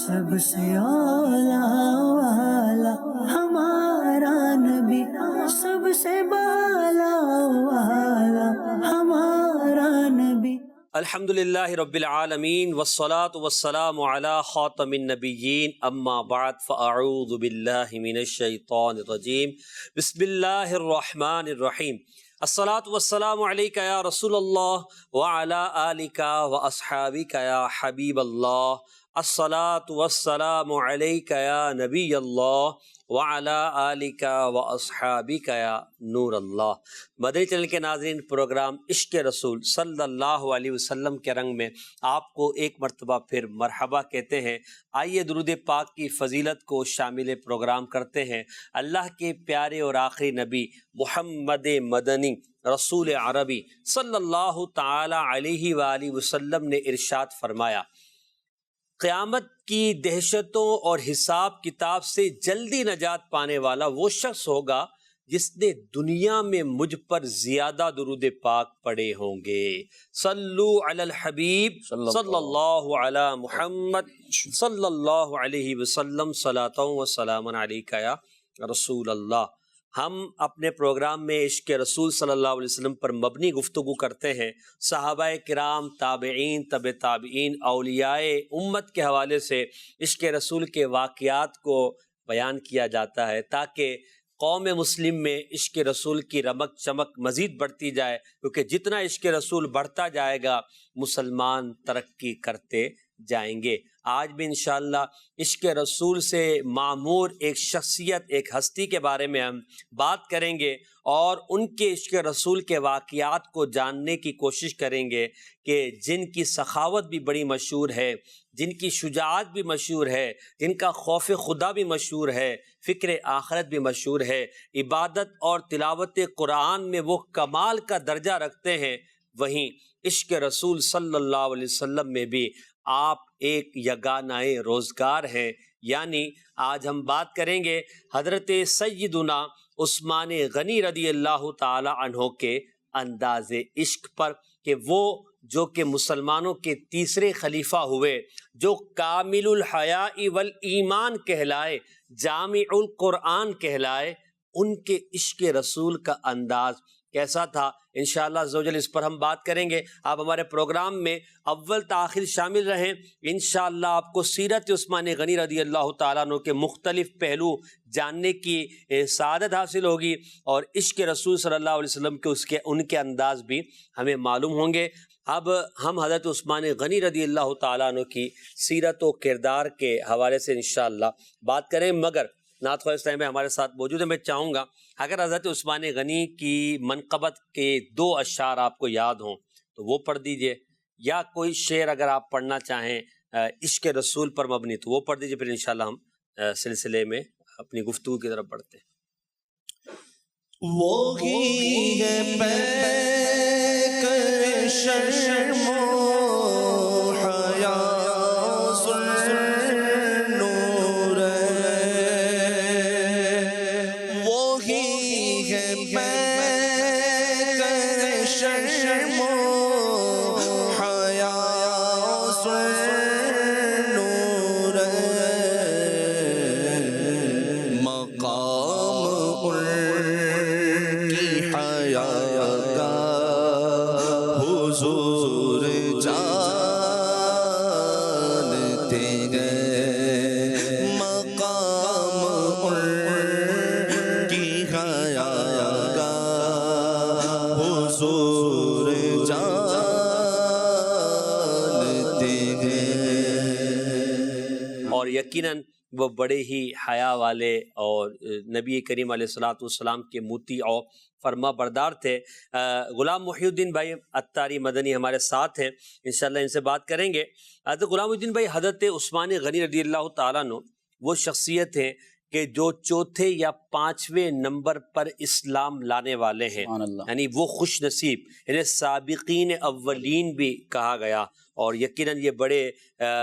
سب سے اولا والا ہمارا نبی، سب سے بالا والا ہمارا نبی۔ الحمدللہ رب العالمین والصلاة والسلام علی خاتم النبیین، اما بعد فاعوذ باللہ من الشیطان الرجیم، بسم اللہ الرحمن الرحیم۔ الصلاة والسلام علیکہ یا رسول اللہ وعلی آلک واصحابک یا حبیب اللہ، الصلاة والسلام علیکہ یا نبی اللہ وعلی آلک واصحابک یا نور اللہ۔ مدنی چینل کے ناظرین، پروگرام عشق رسول صلی اللہ علیہ وسلم کے رنگ میں آپ کو ایک مرتبہ پھر مرحبا کہتے ہیں۔ آئیے درود پاک کی فضیلت کو شامل پروگرام کرتے ہیں۔ اللہ کے پیارے اور آخری نبی محمد مدنی رسول عربی صلی اللہ تعالی علیہ وآلہ وسلم نے ارشاد فرمایا، قیامت کی دہشتوں اور حساب کتاب سے جلدی نجات پانے والا وہ شخص ہوگا جس نے دنیا میں مجھ پر زیادہ درود پاک پڑھے ہوں گے۔ صلو علی الحبیب صلی اللہ علی محمد صلی اللہ علیہ وسلم، صلاۃ و سلام علیکہ یا رسول اللہ۔ ہم اپنے پروگرام میں عشق رسول صلی اللہ علیہ وسلم پر مبنی گفتگو کرتے ہیں۔ صحابہ کرام، تابعین، تبع تابعین، اولیاء امت کے حوالے سے عشق رسول کے واقعات کو بیان کیا جاتا ہے تاکہ قوم مسلم میں عشق رسول کی رمق چمک مزید بڑھتی جائے، کیونکہ جتنا عشق رسول بڑھتا جائے گا مسلمان ترقی کرتے جائیں گے۔ آج بھی انشاءاللہ عشق رسول سے معمور ایک شخصیت، ایک ہستی کے بارے میں ہم بات کریں گے اور ان کے عشق رسول کے واقعات کو جاننے کی کوشش کریں گے کہ جن کی سخاوت بھی بڑی مشہور ہے، جن کی شجاعت بھی مشہور ہے، جن کا خوف خدا بھی مشہور ہے، فکر آخرت بھی مشہور ہے، عبادت اور تلاوت قرآن میں وہ کمال کا درجہ رکھتے ہیں، وہیں عشق رسول صلی اللہ علیہ وسلم میں بھی آپ ایک یگانہ روزگار ہیں۔ یعنی آج ہم بات کریں گے حضرت سیدنا عثمان غنی رضی اللہ تعالی عنہ کے انداز عشق پر، کہ وہ جو کہ مسلمانوں کے تیسرے خلیفہ ہوئے، جو کامل الحیاء والایمان کہلائے، جامع القرآن کہلائے، ان کے عشق رسول کا انداز کیسا تھا؟ انشاءاللہ عزوجل اس پر ہم بات کریں گے۔ آپ ہمارے پروگرام میں اول تاخیر شامل رہیں، انشاءاللہ آپ کو سیرت عثمان غنی رضی اللہ تعالیٰ عنہ کے مختلف پہلو جاننے کی سعادت حاصل ہوگی، اور عشق رسول صلی اللہ علیہ وسلم کے ان کے انداز بھی ہمیں معلوم ہوں گے۔ اب ہم حضرت عثمان غنی رضی اللہ تعالیٰ عنہ کی سیرت و کردار کے حوالے سے انشاءاللہ بات کریں، مگر نعت خواہ اسلام میں ہمارے ساتھ موجود ہے۔ میں چاہوں گا اگر حضرت عثمان غنی کی منقبت کے 2 اشعار آپ کو یاد ہوں تو وہ پڑھ دیجئے، یا کوئی شعر اگر آپ پڑھنا چاہیں عشق رسول پر مبنی تو وہ پڑھ دیجئے، پھر انشاءاللہ ہم سلسلے میں اپنی گفتگو کی طرف بڑھتے ہیں۔ وہی ہے پیکر شرم و حیا ذوالنور، وہی ہے پیکر شرم و حیا ذوالنور، مقام ان کی حیا کا حضور جانتے ہیں، مقام ان کی حیا کا حضور جانتے ہیں۔ اور یقیناً وہ بڑے ہی حیا والے اور نبی کریم علیہ الصلوۃ والسلام کے مطیع اور فرما بردار تھے۔ غلام محی الدین بھائی عطاری مدنی ہمارے ساتھ ہیں، انشاءاللہ ان سے بات کریں گے۔ حضرت غلام محی الدین بھائی، حضرت عثمان غنی رضی اللہ تعالیٰ عنہ وہ شخصیت ہیں کہ جو 4 یا 5ویں نمبر پر اسلام لانے والے ہیں، یعنی وہ خوش نصیب، انہیں سابقین اولین بھی کہا گیا۔ اور یقیناً یہ بڑے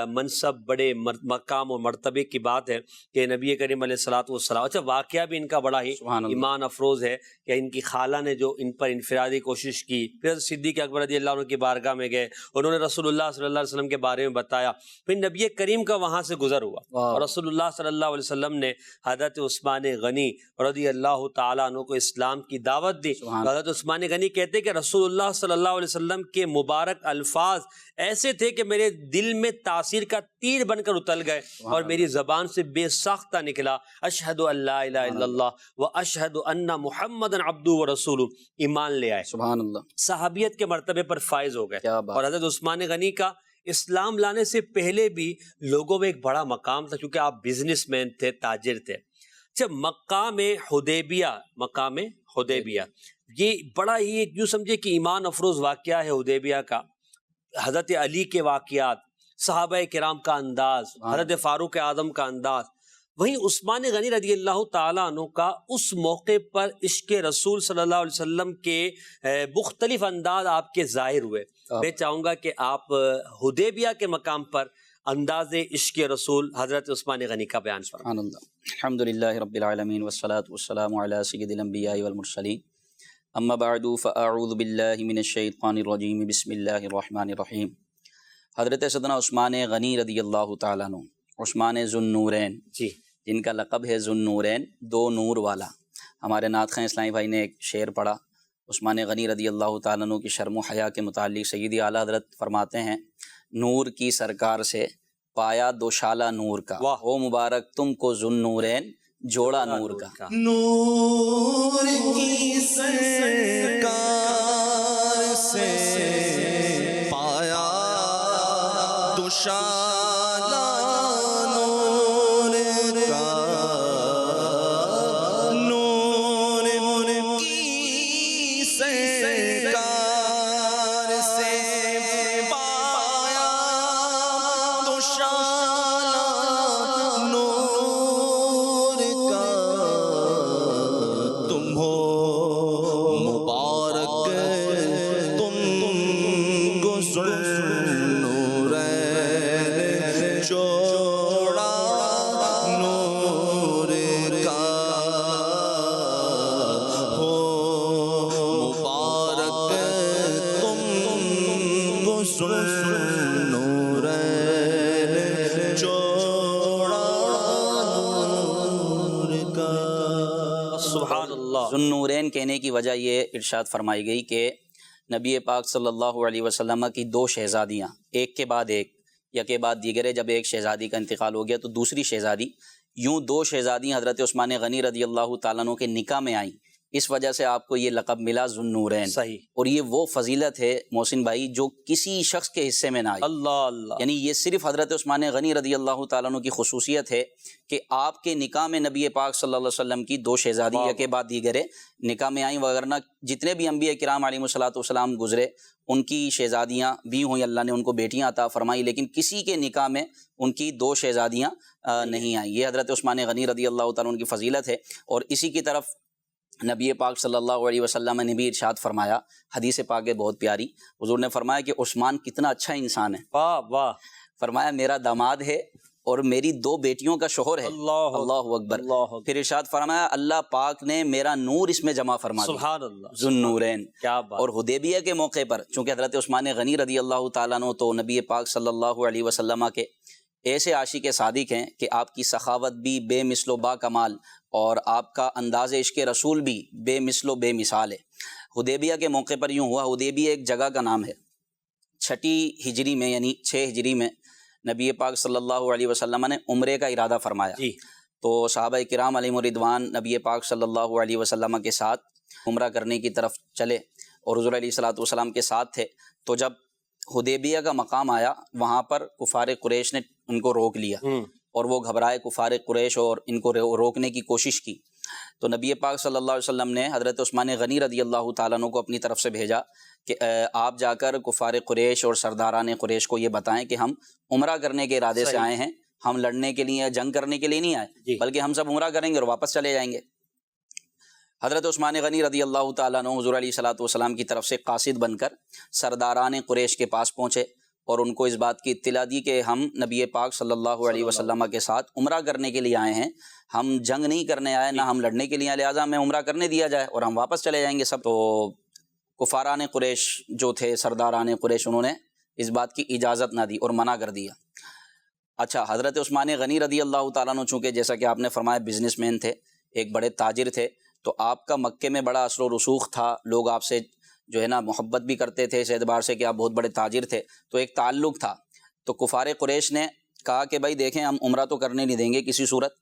منصب، بڑے مقام اور مرتبے کی بات ہے کہ نبی کریم علیہ الصلوۃ والسلام، اچھا واقعہ بھی ان کا بڑا ہی ایمان افروز ہے کہ ان کی خالہ نے جو ان پر انفرادی کوشش کی، پھر صدیق اکبر رضی اللہ عنہ کی بارگاہ میں گئے، انہوں نے رسول اللہ صلی اللہ علیہ وسلم کے بارے میں بتایا، پھر نبی کریم کا وہاں سے گزر ہوا اور رسول اللہ صلی اللہ علیہ وسلم نے حضرت عثمان غنی رضی اللہ تعالیٰ عنہ کو اسلام کی دعوت دی۔ حضرت عثمان غنی کہتے کہ رسول اللہ صلی اللہ علیہ وسلم کے مبارک الفاظ ایسے تھے کہ میرے دل میں تاثیر کا تیر بن کر اتر گئے اور میری زبان سے بے ساختہ نکلا، اشہد ان لا الہ الا اللہ و اشہد ان محمد عبدہ و رسولہ، ایمان لے آئے، سبحان اللہ، صحابیت کے مرتبے پر فائز ہو گئے۔ اور حضرت عثمان غنی کا اسلام لانے سے پہلے بھی لوگوں میں ایک بڑا مقام تھا، کیونکہ آپ بزنس مین تھے، تاجر تھے۔ اچھا، مقام حدیبیہ یہ بڑا ہی ایک یوں سمجھے کہ ایمان افروز واقعہ ہے حدیبیہ کا۔ حضرت علی کے واقعات، صحابہ کرام کا انداز، حضرت فاروق اعظم کا انداز، وہیں عثمان غنی رضی اللہ تعالیٰ عنہ کا اس موقع پر عشق رسول صلی اللہ علیہ وسلم کے مختلف انداز آپ کے ظاہر ہوئے۔ میں چاہوں گا کہ آپ حدیبیہ کے مقام پر انداز عشق رسول حضرت عثمان غنی کا بیان فرمائیں۔ سبحان اللہ، الحمدللہ رب العالمین والصلاة والسلام علی سید الانبیاء والمرسلین، اما بعد فاعوذ باللہ من الشیطان الرجیم، بسم اللہ الرحمن الرحیم۔ حضرت سیدنا عثمان غنی رضی اللہ تعالیٰ عنہ، عثمان ذو النورین، جن کا لقب ہے ذو النورین، دو نور والا۔ ہمارے نعت خواں اسلامی بھائی نے ایک شعر پڑھا عثمان غنی رضی اللہ تعالیٰ عنہ کی شرم و حیا کے متعلق، سیدی اعلیٰ حضرت فرماتے ہیں، نور کی سرکار سے پایا دوشالہ نور کا، ہو مبارک تم کو ذو النورین، جوڑا نور کا۔ نور کی سرکار سے پایا دوشالہ نور کا، نور کی سرکار سے پایا دوشالہ نور کا، تم ہو مبارک تم کو ذو النورین، جوڑا نور کا، ہو مبارک تم کو ذو النورین، جوڑا نور کا۔ سبحان اللہ۔ ذو النورین کہنے کی وجہ یہ ارشاد فرمائی گئی کہ نبی پاک صلی اللہ علیہ وسلم کی دو شہزادیاں، ایک کے بعد ایک، یا کے بعد دیگرے، جب ایک شہزادی کا انتقال ہو گیا تو دوسری شہزادی، یوں دو شہزادیاں حضرت عثمان غنی رضی اللہ تعالیٰ عنہ کے نکاح میں آئیں، اس وجہ سے آپ کو یہ لقب ملا ذو النورین۔ صحیح۔ اور یہ وہ فضیلت ہے محسن بھائی جو کسی شخص کے حصے میں نہ آئی، اللہ اللہ، یعنی یہ صرف حضرت عثمان غنی رضی اللہ تعالیٰ عنہ کی خصوصیت ہے کہ آپ کے نکاح میں نبی پاک صلی اللہ علیہ وسلم کی دو شہزادی یا کے بعد دیگرے نکاح میں آئیں، وغیرہ جتنے بھی انبیاء کرام علیہ الصلوۃ والسلام گزرے ان کی شہزادیاں بھی ہوئیں، اللہ نے ان کو بیٹیاں عطا فرمائی، لیکن کسی کے نکاح میں ان کی دو شہزادیاں نہیں آئیں۔ یہ حضرت عثمان غنی رضی اللہ تعالیٰ عنہ کی فضیلت ہے۔ اور اسی کی طرف نبی پاک صلی اللہ علیہ وسلم نے بھی ارشاد فرمایا، حدیث پاک ہے بہت پیاری، حضور نے فرمایا کہ عثمان کتنا اچھا انسان ہے، واہ واہ، فرمایا میرا داماد ہے اور میری دو بیٹیوں کا شوہر ہے، اللہ اللہ اکبر۔ اللہ اکبر، پھر ارشاد فرمایا اللہ پاک نے میرا نور اس میں جمع فرما دیا، سبحان اللہ، ذو النورین۔ کیا بات۔ اور حدیبیہ کے موقع پر چونکہ حضرت عثمان غنی رضی اللہ تعالیٰ عنہ تو نبی پاک صلی اللہ علیہ وسلم کے ایسے عاشق صادق ہیں کہ آپ کی سخاوت بھی بے مثل و با کمال، اور آپ کا انداز عشق رسول بھی بے مثل و بے مثال ہے۔ حدیبیہ کے موقع پر یوں ہوا، حدیبیہ ایک جگہ کا نام ہے، 6 ہجری میں یعنی 6 ہجری میں نبی پاک صلی اللہ علیہ وسلم نے عمرے کا ارادہ فرمایا، تو صحابہ کرام علیہم الرضوان نبی پاک صلی اللہ علیہ وسلم کے ساتھ عمرہ کرنے کی طرف چلے اور حضور علیہ الصلوۃ والسلام کے ساتھ تھے۔ تو جب حدیبیہ کا مقام آیا وہاں پر کفار قریش نے ان کو روک لیا، اور وہ گھبرائے کفار قریش اور ان کو روکنے کی کوشش کی، تو نبی پاک صلی اللہ علیہ وسلم نے حضرت عثمان غنی رضی اللہ تعالیٰ عنہ کو اپنی طرف سے بھیجا کہ آپ جا کر کفار قریش اور سرداران قریش کو یہ بتائیں کہ ہم عمرہ کرنے کے ارادے سے آئے ہیں، ہم لڑنے کے لیے جنگ کرنے کے لیے نہیں آئے، بلکہ ہم سب عمرہ کریں گے اور واپس چلے جائیں گے۔ حضرت عثمان غنی رضی اللہ تعالیٰ عنہ حضور علیہ الصلوۃ والسلام کی طرف سے قاصد بن کر سرداران قریش کے پاس پہنچے اور ان کو اس بات کی اطلاع دی کہ ہم نبی پاک صلی اللہ علیہ وسلم کے ساتھ عمرہ کرنے کے لیے آئے ہیں، ہم جنگ نہیں کرنے آئے، نہ ہم لڑنے کے لیے آئے، لہٰذا ہمیں عمرہ کرنے دیا جائے اور ہم واپس چلے جائیں گے سب۔ تو کفاران قریش جو تھے، سرداران قریش، انہوں نے اس بات کی اجازت نہ دی اور منع کر دیا۔ اچھا، حضرت عثمان غنی رضی اللہ تعالیٰ عنہ چونکہ جیسا کہ آپ نے فرمایا بزنس مین تھے، ایک بڑے تاجر تھے، تو آپ کا مکے میں بڑا اثر و رسوخ تھا، لوگ آپ سے جو ہے نا محبت بھی کرتے تھے اس اعتبار سے کہ آپ بہت بڑے تاجر تھے، تو ایک تعلق تھا۔ تو کفار قریش نے کہا کہ بھائی دیکھیں، ہم عمرہ تو کرنے نہیں دیں گے کسی صورت،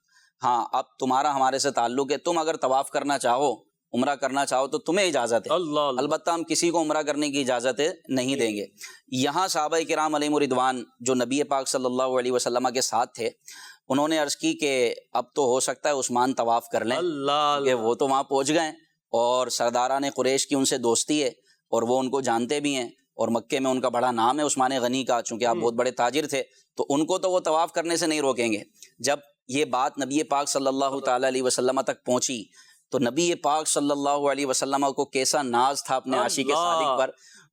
ہاں اب تمہارا ہمارے سے تعلق ہے، تم اگر طواف کرنا چاہو، عمرہ کرنا چاہو تو تمہیں اجازت ہے، اللہ البتہ ہم کسی کو عمرہ کرنے کی اجازت نہیں دیں گے۔ یہاں صحابہ کرام علیہم رضوان جو نبی پاک صلی اللہ علیہ وسلم کے ساتھ تھے، انہوں نے عرض کی کہ اب تو ہو سکتا ہے عثمان طواف کر لیں، اللہ کہ وہ تو وہاں پہنچ گئے اور سرداران قریش کی ان سے دوستی ہے اور وہ ان کو جانتے بھی ہیں، اور مکے میں ان کا بڑا نام ہے عثمان غنی کا، چونکہ آپ بہت بڑے تاجر تھے، تو ان کو تو وہ طواف کرنے سے نہیں روکیں گے۔ جب یہ بات نبی پاک صلی اللہ تعالیٰ علیہ وسلم تک پہنچی تو نبی پاک صلی اللہ علیہ وسلم کو کیسا ناز تھا اپنے عاشق صادق پر،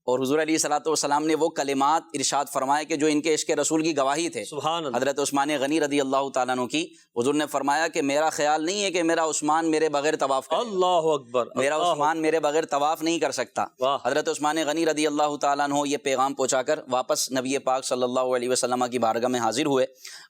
اور حضور علیہ الصلوۃ والسلام نے وہ کلمات ارشاد فرمائے کہ جو ان کے عشق رسول کی گواہی تھے۔ سبحان اللہ، حضرت عثمان غنی رضی اللہ تعالیٰ عنہ کی، حضور نے فرمایا کہ میرا خیال نہیں ہے کہ میرا عثمان میرے بغیر طواف کرے، اللہ اکبر، میرا اللہ عثمان میرے بغیر طواف نہیں کر سکتا۔ واہ، حضرت عثمان غنی رضی اللہ تعالیٰ عنہ یہ پیغام پہنچا کر واپس نبی پاک صلی اللہ علیہ وسلم کی بارگاہ میں حاضر ہوئے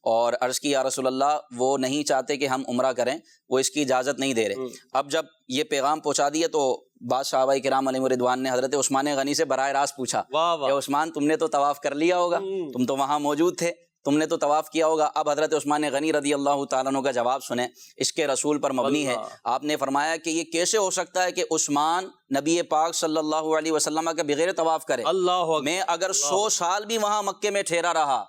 اور عرض کی یا رسول اللہ، وہ نہیں چاہتے کہ ہم عمرہ کریں، وہ اس کی اجازت نہیں دے رہے۔ اب جب یہ پیغام پہنچا دیے تو بعض صحابہ کرام علیہم رضوان نے حضرت عثمان غنی سے براہ راست پوچھا واہ کہ واہ، عثمان تم نے تو طواف کر لیا ہوگا، تم تو وہاں موجود تھے، تم نے تو طواف کیا ہوگا۔ اب حضرت عثمان غنی رضی اللہ تعالیٰ عنہ کا جواب سنیں، عشق رسول پر مبنی ہے۔ آپ نے فرمایا کہ یہ کیسے ہو سکتا ہے کہ عثمان نبی پاک صلی اللہ علیہ وسلم کا بغیر طواف کرے؟ اللہ اکبر، میں اگر 100 سال بھی وہاں مکے میں ٹھہرا رہا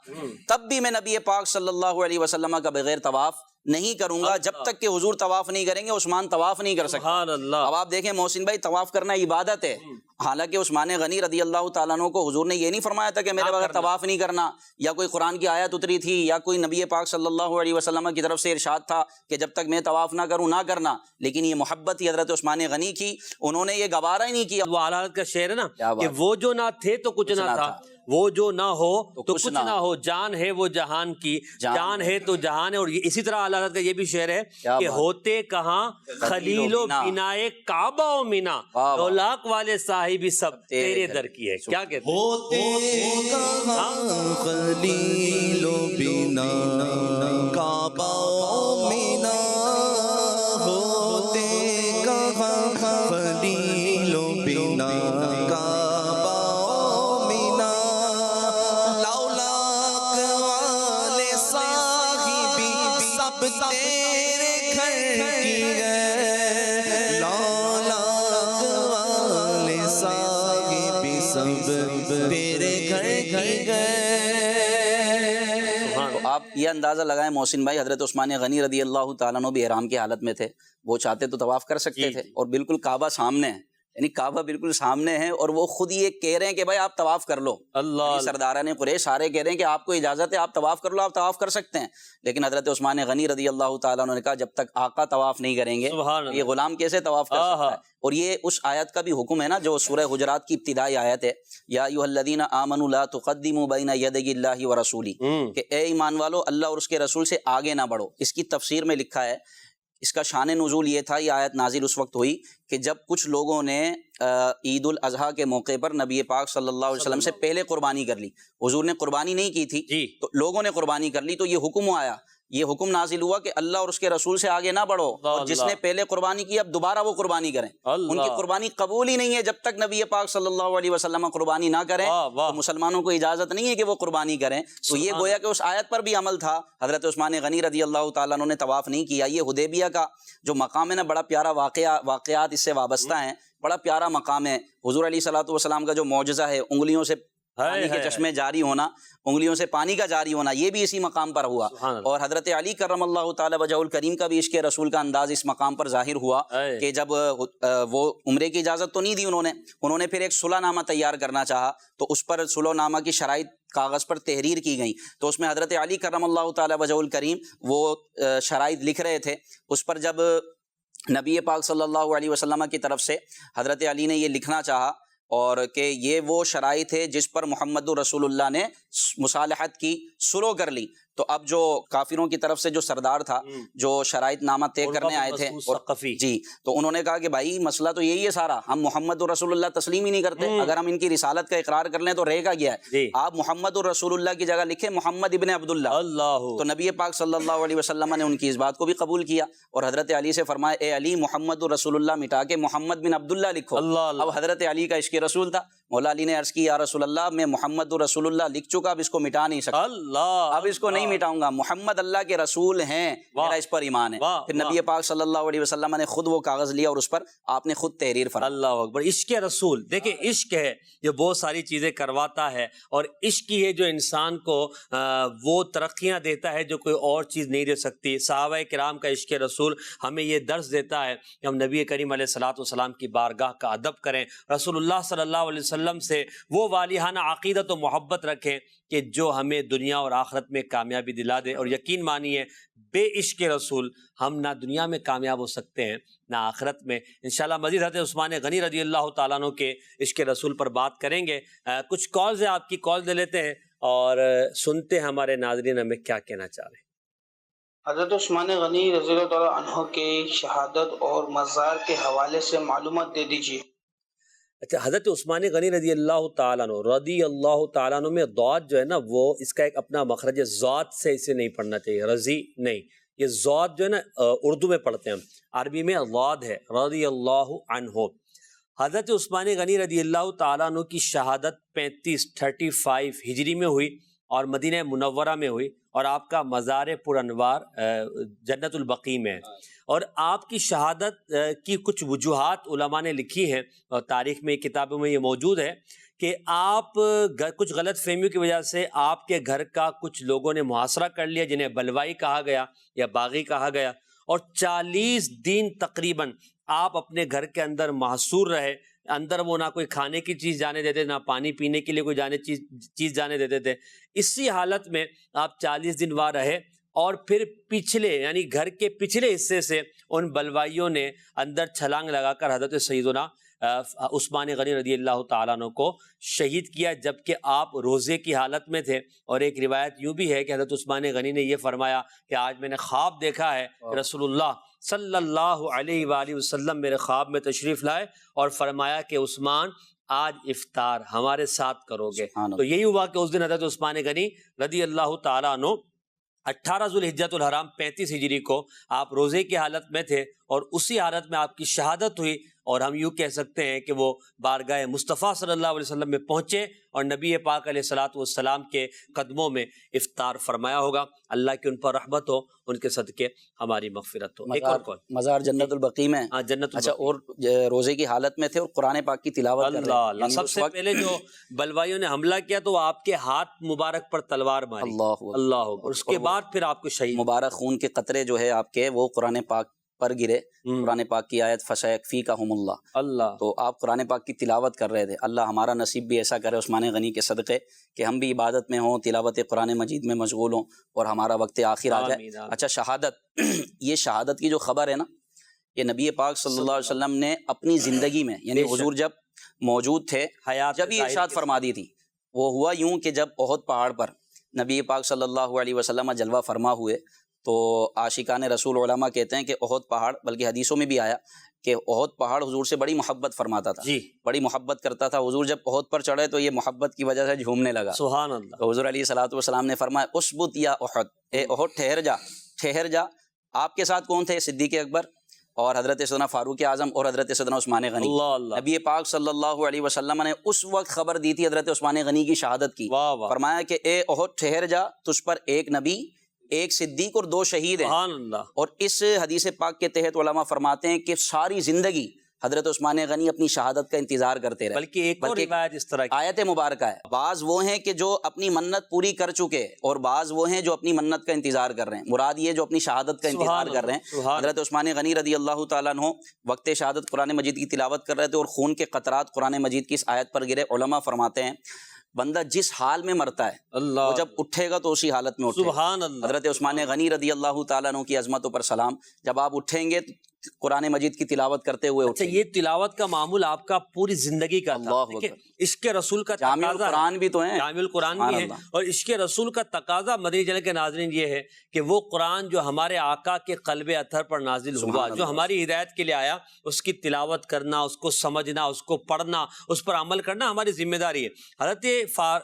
تب بھی میں نبی پاک صلی اللہ علیہ وسلم کا بغیر طواف نہیں کروں گا، جب تک کہ حضور طواف نہیں کریں گے عثمان طواف نہیں کر سکتا۔ سبحان اللہ، اب آپ دیکھیں محسن بھائی، طواف کرنا عبادت ہے، حالانکہ عثمان غنی رضی اللہ تعالیٰ عنہ کو حضور نے یہ نہیں فرمایا تھا کہ میرے بغیر طواف نہیں کرنا، یا کوئی قرآن کی آیت اتری تھی یا کوئی نبی پاک صلی اللہ علیہ وسلم کی طرف سے ارشاد تھا کہ جب تک میں طواف نہ کروں نہ کرنا، لیکن یہ محبت ہی حضرت عثمان غنی کی، انہوں نے یہ گوارا ہی نہیں کیا۔ وہ عالت کا شعر ہے نا کیا بات کہ وہ جو نہ تھے تو کچھ نہ تھا، وہ جو نہ ہو تو کچھ نہ ہو، جان ہے وہ جہان کی، جان ہے تو جہان ہے۔ اور اسی طرح اللہ تعالیٰ کا یہ بھی شعر ہے کہ ہوتے کہاں خلیل و بنائے کعبہ و مینا، دو لاکھ والے صاحبی سب تیرے در کی ہے۔ کیا کہتے ہیں؟ ہوتے کہاں خلیل و بنا کعبہ و مینا، ہوتے کہاں خلیل و بنا کعبہ و مینا، لولاک والے صاحبی سب تیرے گھر کی ہے، لولاک والے صاحبی سب تیرے گھر کی گئے۔ تو آپ یہ اندازہ لگائیں محسن بھائی، حضرت عثمان غنی رضی اللہ تعالیٰ عنہ بھی احرام کی حالت میں تھے، وہ چاہتے تو طواف کر سکتے تھے، اور بالکل کعبہ سامنے ہے، یعنی کعبہ بالکل سامنے ہے، اور وہ خود یہ کہہ رہے ہیں کہ بھائی آپ طواف کر لو۔ اللہ، سرداران قریش سارے کہہ رہے ہیں کہ آپ کو اجازت ہے، آپ طواف کر لو، آپ طواف کر سکتے ہیں، لیکن حضرت عثمان غنی رضی اللہ تعالیٰ عنہ نے کہا جب تک آقا طواف نہیں کریں گے سبحان اللہ، یہ غلام کیسے طواف کر سکتا ہے؟ اور یہ اس آیت کا بھی حکم ہے نا جو سورہ حجرات کی ابتدائی آیت ہے، یا ایھا الذین آمنوا لا تقدموا بین یدی اللہ ورسولہ، کہ اے ایمان والو اللہ اور اس کے رسول سے آگے نہ بڑھو۔ اس کی تفسیر میں لکھا ہے، اس کا شان نزول یہ تھا، یہ آیت نازل اس وقت ہوئی کہ جب کچھ لوگوں نے عید الاضحیٰ کے موقع پر نبی پاک صلی اللہ علیہ وسلم سے پہلے قربانی کر لی، حضور نے قربانی نہیں کی تھی جی، تو لوگوں نے قربانی کر لی، تو یہ حکم آیا، یہ حکم نازل ہوا کہ اللہ اور اس کے رسول سے آگے نہ بڑھو، اور جس نے پہلے قربانی کی اب دوبارہ وہ قربانی کریں۔ ان کی قربانی قبول ہی نہیں ہے جب تک نبی پاک صلی اللہ علیہ وسلم قربانی نہ کریں، تو مسلمانوں کو اجازت نہیں ہے کہ وہ قربانی کریں۔ تو یہ گویا کہ اس آیت پر بھی عمل تھا۔ حضرت عثمان غنی رضی اللہ تعالیٰ عنہ نے طواف نہیں کیا۔ یہ حدیبیہ کا جو مقام ہے نا، بڑا پیارا واقعات اس سے وابستہ ہیں، بڑا پیارا مقام ہے۔ حضور علیہ الصلوۃ والسلام کا جو معجزہ ہے، انگلیوں سے پانی کے چشمے جاری ہونا، انگلیوں سے پانی کا جاری ہونا، یہ بھی اسی مقام پر ہوا، اور حضرت علی کرم اللہ تعالی وجہہ الکریم کا بھی عشق رسول کا انداز اس مقام پر ظاہر ہوا کہ جب وہ عمرے کی اجازت تو نہیں دی انہوں نے پھر ایک صلح نامہ تیار کرنا چاہا، تو اس پر صلح نامہ کی شرائط کاغذ پر تحریر کی گئیں، تو اس میں حضرت علی کرم اللہ تعالی وجہہ الکریم وہ شرائط لکھ رہے تھے۔ اس پر جب نبی پاک صلی اللہ علیہ وسلم کی طرف سے حضرت علی نے یہ لکھنا چاہا اور کہ یہ وہ شرائط ہے جس پر محمد رسول اللہ نے مصالحت کی، صلح کر لی۔ تو اب جو کافروں کی طرف سے جو سردار تھا جو شرائط نامہ طے کرنے آئے تھے جی، تو انہوں نے کہا کہ بھائی مسئلہ تو یہی ہے سارا، ہم محمد رسول اللہ تسلیم ہی نہیں کرتے، اگر ہم ان کی رسالت کا اقرار کر لیں تو رہے گا کیا ہے؟ آپ محمد رسول اللہ کی جگہ لکھیں محمد ابن عبداللہ۔ تو نبی پاک صلی اللہ علیہ وسلم نے ان کی اس بات کو بھی قبول کیا اور حضرت علی سے فرمایا اے علی محمد رسول اللہ مٹا کے محمد بن عبداللہ لکھو۔ اب حضرت علی کا عشق رسول تھا، مولا علی نے عرض کی یا رسول اللہ میں محمد رسول اللہ لکھ چکا، اب اس کو مٹا نہیں سکتا، اب اس کو نہیں مٹاؤں گا، محمد اللہ کے رسول ہیں، میرا اس پر ایمان ہے۔ پھر نبی پاک صلی اللہ علیہ وسلم نے خود وہ کاغذ لیا اور اس پر آپ نے خود تحریر فرمائی۔ اللہ اکبر، عشق رسول، دیکھیں عشق ہے جو بہت ساری چیزیں کرواتا ہے، اور عشق ہی ہے جو انسان کو وہ ترقیاں دیتا ہے جو کوئی اور چیز نہیں دے سکتی۔ صحابہ کرام کا عشق رسول ہمیں یہ درس دیتا ہے کہ ہم نبی کریم علیہ الصلوۃ والسلام کی بارگاہ کا ادب کریں، رسول اللہ صلی اللہ علیہ وسلم سے وہ والیہانہ عقیدت و محبت رکھیں کہ جو ہمیں دنیا اور آخرت میں کامیابی دلا دے۔ اور یقین مانیے بے عشق رسول ہم نہ دنیا میں کامیاب ہو سکتے ہیں نہ آخرت میں۔ انشاءاللہ مزید حضرت عثمان غنی رضی اللہ تعالیٰ عنہ کے عشق رسول پر بات کریں گے۔ کچھ کالز ہیں، آپ کی کال دے لیتے ہیں اور سنتے ہیں ہمارے ناظرین ہمیں کیا کہنا چاہ رہے ہیں۔ حضرت عثمان غنی رضی اللہ تعالیٰ عنہ کے شہادت اور مزار کے حوالے سے معلومات دے دیجیے۔ اچھا، حضرت عثمان غنی رضی اللہ تعالیٰ عنہ میں ضاد جو ہے نا وہ اس کا ایک اپنا مخرج ہے، ذات سے اسے نہیں پڑھنا چاہیے، رضی نہیں، یہ ذات جو ہے نا اردو میں پڑھتے ہیں ہم، عربی میں ضاد ہے، رضی اللہ عنہ۔ حضرت عثمان غنی رضی اللہ تعالیٰ عنہ کی شہادت 35 ہجری میں ہوئی اور مدینہ منورہ میں ہوئی، اور آپ کا مزار پر انوار جنت البقیع میں ہے۔ اور آپ کی شہادت کی کچھ وجوہات علماء نے لکھی ہیں اور تاریخ میں کتابوں میں یہ موجود ہے کہ آپ کچھ غلط فہمیوں کی وجہ سے آپ کے گھر کا کچھ لوگوں نے محاصرہ کر لیا، جنہیں بلوائی کہا گیا یا باغی کہا گیا، اور 40 دن تقریباً آپ اپنے گھر کے اندر محصور رہے۔ اندر وہ نہ کوئی کھانے کی چیز جانے دیتے، نہ پانی پینے کے لیے کوئی چیز جانے دیتے تھے۔ اسی حالت میں آپ 40 دن وہاں رہے، اور پھر پچھلے یعنی گھر کے پچھلے حصے سے ان بلوائیوں نے اندر چھلانگ لگا کر حضرت سیدنا عثمان غنی رضی اللہ تعالیٰ عنہ کو شہید کیا، جبکہ آپ روزے کی حالت میں تھے۔ اور ایک روایت یوں بھی ہے کہ حضرت عثمان غنی نے یہ فرمایا کہ آج میں نے خواب دیکھا ہے، رسول اللہ صلی اللہ علیہ وآلہ وسلم میرے خواب میں تشریف لائے اور فرمایا کہ عثمان آج افطار ہمارے ساتھ کرو گے۔ تو یہی ہوا کہ اس دن حضرت عثمان غنی رضی اللہ تعالیٰ عنہ 18 ذوالحجۃ الحرام 35 ہجری کو آپ روزے کی حالت میں تھے، اور اسی حالت میں آپ کی شہادت ہوئی، اور ہم یوں کہہ سکتے ہیں کہ وہ بارگاہ مصطفیٰ صلی اللہ علیہ وسلم میں پہنچے اور نبی پاک علیہ الصلوۃ والسلام کے قدموں میں افطار فرمایا ہوگا۔ اللہ کی ان پر رحمت ہو، ان کے صدقے ہماری مغفرت ہو۔ ایک اور کال، مزار جنت البقیع میں، جنت اچھا، اور روزے کی حالت میں تھے اور قرآن پاک کی تلاوت کر رہے تھے۔ اللہ، سب سے پہلے جو بلوائیوں نے حملہ کیا تو وہ آپ کے ہاتھ مبارک پر تلوار ماری، اللہ، اور اس کے بعد پھر آپ کو شہید، مبارک خون کے قطرے جو ہے آپ کے وہ قرآن پاک پر گرے۔ قرآن پاک کی آیت فَسَيَكْفِيكَهُمُ اللَّهُ، اللہ، تو آپ قرآن پاک کی تلاوت کر رہے تھے۔ اللہ ہمارا نصیب بھی ایسا کرے عثمان غنی کے صدقے کہ ہم بھی عبادت میں ہوں، تلاوت قرآن مجید میں مشغول ہوں اور ہمارا وقت آخر آ جائے۔ اچھا، شہادت، یہ شہادت کی جو خبر ہے نا، یہ نبی پاک صلی اللہ علیہ وسلم نے اپنی زندگی میں، یعنی حضور جب موجود تھے جب یہ ارشاد فرما دی تھی۔ وہ ہوا یوں کہ جب احد پہاڑ پر نبی پاک صلی اللہ علیہ وسلم جلوہ فرما ہوئے تو عاشقان رسول علماء کہتے ہیں کہ احد پہاڑ، بلکہ حدیثوں میں بھی آیا کہ احد پہاڑ حضور سے بڑی محبت فرماتا تھا، بڑی محبت کرتا تھا۔ حضور جب احد پر چڑھے تو یہ محبت کی وجہ سے جھومنے لگا، سبحان اللہ۔ تو حضور علیہ الصلوۃ والسلام نے فرمایا اسبت یا احد، اے احد ٹھہر جا، ٹھہر جا۔ آپ کے ساتھ کون تھے؟ صدیق اکبر اور حضرت سیدنا فاروق اعظم اور حضرت سیدنا عثمان غنی۔ نبی پاک صلی اللہ علیہ وسلم نے اس وقت خبر دی تھی حضرت عثمان غنی کی شہادت کی، فرمایا کہ اے احد ٹھہر جا، تجھ پر ایک نبی، ایک صدیق اور 2 شہید ہیں۔ اور اس حدیث پاک کے تحت علماء فرماتے ہیں کہ ساری زندگی حضرت عثمان غنی اپنی شہادت کا انتظار کرتے رہے۔ بلکہ ایک اور روایت اس طرح کی آیت مبارکہ ہے، بعض وہ ہیں کہ جو اپنی منت پوری کر چکے اور بعض وہ ہیں جو اپنی منت کا انتظار کر رہے ہیں۔ مراد یہ جو اپنی شہادت کا انتظار کر رہے ہیں۔ حضرت عثمان غنی رضی اللہ تعالیٰ عنہ وقت شہادت قرآن مجید کی تلاوت کر رہے تھے اور خون کے قطرات قرآن مجید کی اس آیت پر گرے۔ علماء فرماتے ہیں بندہ جس حال میں مرتا ہے وہ جب اٹھے گا تو اسی حالت میں اٹھے گا۔ حضرت عثمان غنی رضی اللہ تعالیٰ عنہ کی عظمتوں پر سلام، جب آپ اٹھیں گے قرآن مجید کی تلاوت کرتے ہوئے اچھا اٹھیں۔ یہ تلاوت کا معمول آپ کا پوری زندگی کا تھا، اللہ دیکھیں اکبر۔ عشق رسول کا جامع تقاضا ہے، القرآن بھی تو ہیں، جامع القرآن سبحان بھی ہے، اللہ۔ اور عشق رسول کا تقاضا مدنی چینل کے ناظرین یہ ہے کہ وہ قرآن جو ہمارے آقا کے قلب اطہر پر نازل ہوا، سبحان جو اللہ۔ ہماری ہدایت کے لیے آیا، اس کی تلاوت کرنا، اس کو سمجھنا، اس کو پڑھنا، اس پر عمل کرنا ہماری ذمہ داری ہے۔ حضرت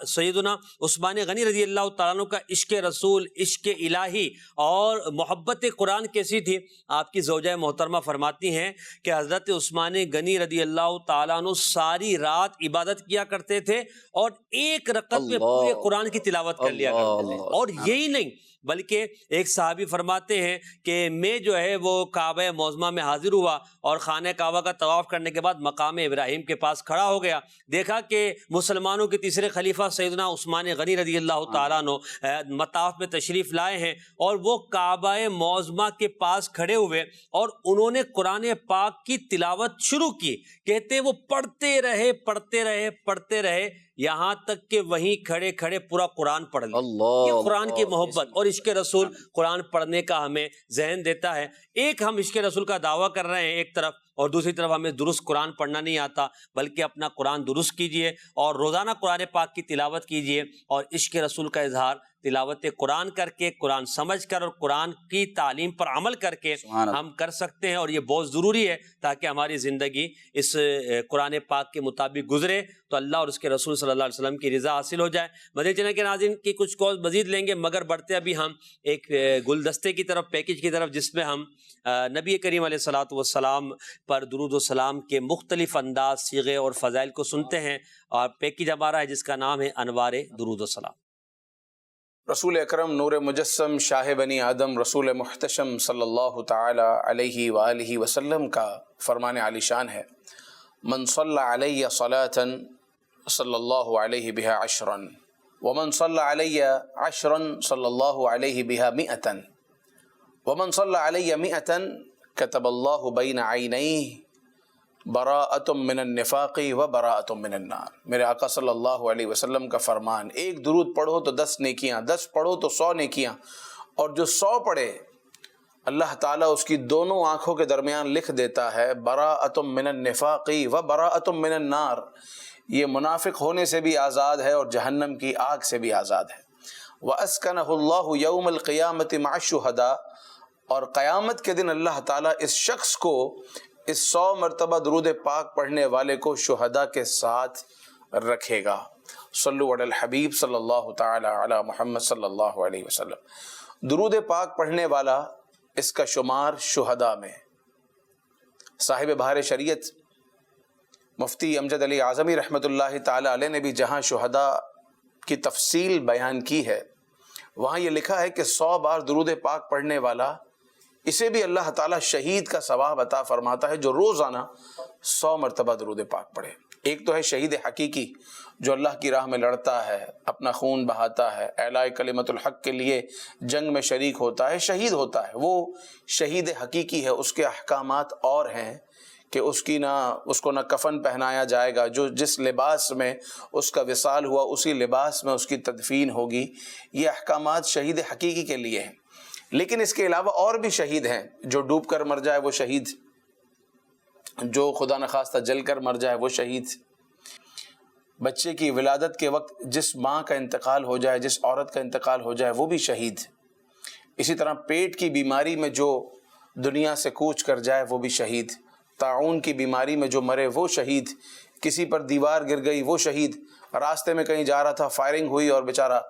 سیدنا عثمان غنی رضی اللہ تعالیٰ عنہ کا عشق رسول، عشق الہی اور محبت قرآن کیسی تھی؟ آپ کی زوجہ محترمہ فرماتی ہیں کہ حضرت عثمان غنی رضی اللہ تعالیٰ عنہ ساری رات عبادت کیا کرتے تھے اور ایک رکعت میں پورے قرآن کی تلاوت کر لیا کرتے تھے۔ اور یہی نہیں بلکہ ایک صحابی فرماتے ہیں کہ میں جو ہے وہ کعبہ معظمہ میں حاضر ہوا اور خانہ کعبہ کا طواف کرنے کے بعد مقام ابراہیم کے پاس کھڑا ہو گیا، دیکھا کہ مسلمانوں کے تیسرے خلیفہ سیدنا عثمان غنی رضی اللہ تعالیٰ عنہ مطاف میں تشریف لائے ہیں، اور وہ کعبہ معظمہ کے پاس کھڑے ہوئے اور انہوں نے قرآن پاک کی تلاوت شروع کی۔ کہتے وہ پڑھتے رہے یہاں تک کہ وہیں کھڑے کھڑے پورا قرآن پڑھ لیا۔ یہ قرآن کی محبت اور عشق رسول قرآن پڑھنے کا ہمیں ذہن دیتا ہے۔ ایک ہم عشق رسول کا دعویٰ کر رہے ہیں ایک طرف، اور دوسری طرف ہمیں درست قرآن پڑھنا نہیں آتا، بلکہ اپنا قرآن درست کیجئے اور روزانہ قرآن پاک کی تلاوت کیجئے، اور عشق رسول کا اظہار تلاوت قرآن کر کے، قرآن سمجھ کر اور قرآن کی تعلیم پر عمل کر کے ہم کر سکتے ہیں، اور یہ بہت ضروری ہے تاکہ ہماری زندگی اس قرآن پاک کے مطابق گزرے تو اللہ اور اس کے رسول صلی اللہ علیہ وسلم کی رضا حاصل ہو جائے۔ مدنی چینل کے ناظرین کی کچھ کالز مزید لیں گے، مگر بڑھتے ابھی ہم ایک گلدستے کی طرف، پیکج کی طرف، جس میں ہم نبی کریم علیہ الصلوۃ والسلام پر درود و سلام کے مختلف انداز، صیغے اور فضائل کو سنتے ہیں، اور پیکج ہمارا ہے جس کا نام ہے انوار درود و سلام۔ رسول اکرم نور مجسم شاہ بنی آدم رسول محتشم صلی اللہ تعالی علیہ وآلہ وسلم کا فرمان عالی شان ہے، من صلی علیہ صلاۃ صلی اللہ علیہ بہا عشرا ومن صلی علیہ عشرا صلی اللہ علیہ بہا مئتا ومن صلی علیہ مئتا کتب اللہ بین عینیہ براءۃ من النفاق و براءۃ من النار۔ میرے آقا صلی اللہ علیہ وسلم کا فرمان، ایک درود پڑھو تو 10 نیکیاں، 10 پڑھو تو 100 نیکیاں، اور جو 100 پڑھے اللہ تعالیٰ اس کی دونوں آنکھوں کے درمیان لکھ دیتا ہے براءۃ من النفاق و براءۃ من النار، یہ منافق ہونے سے بھی آزاد ہے اور جہنم کی آگ سے بھی آزاد ہے۔ وَأَسْكَنَهُ اللَّهُ يَوْمَ الْقِيَامَةِ مَعَ الشُّهَدَاءِ، اور قیامت کے دن اللہ تعالیٰ اس شخص کو، اس 100 مرتبہ درود پاک پڑھنے والے کو شہداء کے ساتھ رکھے گا۔ صلو علی الحبیب صلی اللہ تعالی علی محمد صلی اللہ علیہ وسلم۔ درود پاک پڑھنے والا اس کا شمار شہداء میں۔ صاحب بہار شریعت مفتی امجد علی اعظمی رحمۃ اللہ تعالی علیہ نے بھی جہاں شہداء کی تفصیل بیان کی ہے، وہاں یہ لکھا ہے کہ 100 بار درود پاک پڑھنے والا، اسے بھی اللہ تعالیٰ شہید کا ثواب عطا فرماتا ہے جو روزانہ 100 مرتبہ درود پاک پڑھے۔ ایک تو ہے شہید حقیقی جو اللہ کی راہ میں لڑتا ہے، اپنا خون بہاتا ہے، اعلاء کلمت الحق کے لیے جنگ میں شریک ہوتا ہے، شہید ہوتا ہے، وہ شہید حقیقی ہے۔ اس کے احکامات اور ہیں کہ اس کو نہ کفن پہنایا جائے گا، جو جس لباس میں اس کا وصال ہوا اسی لباس میں اس کی تدفین ہوگی۔ یہ احکامات شہید حقیقی کے لیے ہیں۔ لیکن اس کے علاوہ اور بھی شہید ہیں، جو ڈوب کر مر جائے وہ شہید، جو خدا نخواستہ جل کر مر جائے وہ شہید، بچے کی ولادت کے وقت جس ماں کا انتقال ہو جائے، جس عورت کا انتقال ہو جائے وہ بھی شہید۔ اسی طرح پیٹ کی بیماری میں جو دنیا سے کوچ کر جائے وہ بھی شہید، طاعون کی بیماری میں جو مرے وہ شہید، کسی پر دیوار گر گئی وہ شہید، راستے میں کہیں جا رہا تھا فائرنگ ہوئی اور بیچارہ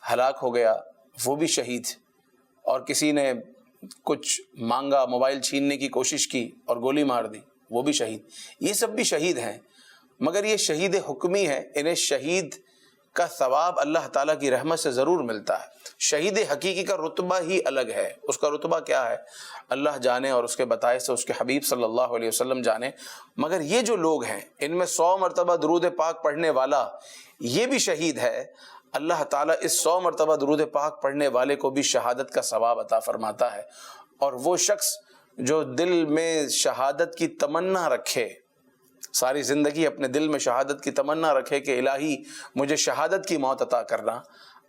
ہلاک ہو گیا وہ بھی شہید، اور کسی نے کچھ مانگا، موبائل چھیننے کی کوشش کی اور گولی مار دی وہ بھی شہید۔ یہ سب بھی شہید ہیں، مگر یہ شہید حکمی ہے، انہیں شہید کا ثواب اللہ تعالیٰ کی رحمت سے ضرور ملتا ہے۔ شہید حقیقی کا رتبہ ہی الگ ہے، اس کا رتبہ کیا ہے اللہ جانے اور اس کے بتائے سے اس کے حبیب صلی اللہ علیہ وسلم جانے۔ مگر یہ جو لوگ ہیں ان میں 100 مرتبہ درود پاک پڑھنے والا یہ بھی شہید ہے، اللہ تعالیٰ اس 100 مرتبہ درود پاک پڑھنے والے کو بھی شہادت کا ثواب عطا فرماتا ہے۔ اور وہ شخص جو دل میں شہادت کی تمنا رکھے، ساری زندگی اپنے دل میں شہادت کی تمنا رکھے کہ الہی مجھے شہادت کی موت عطا کرنا،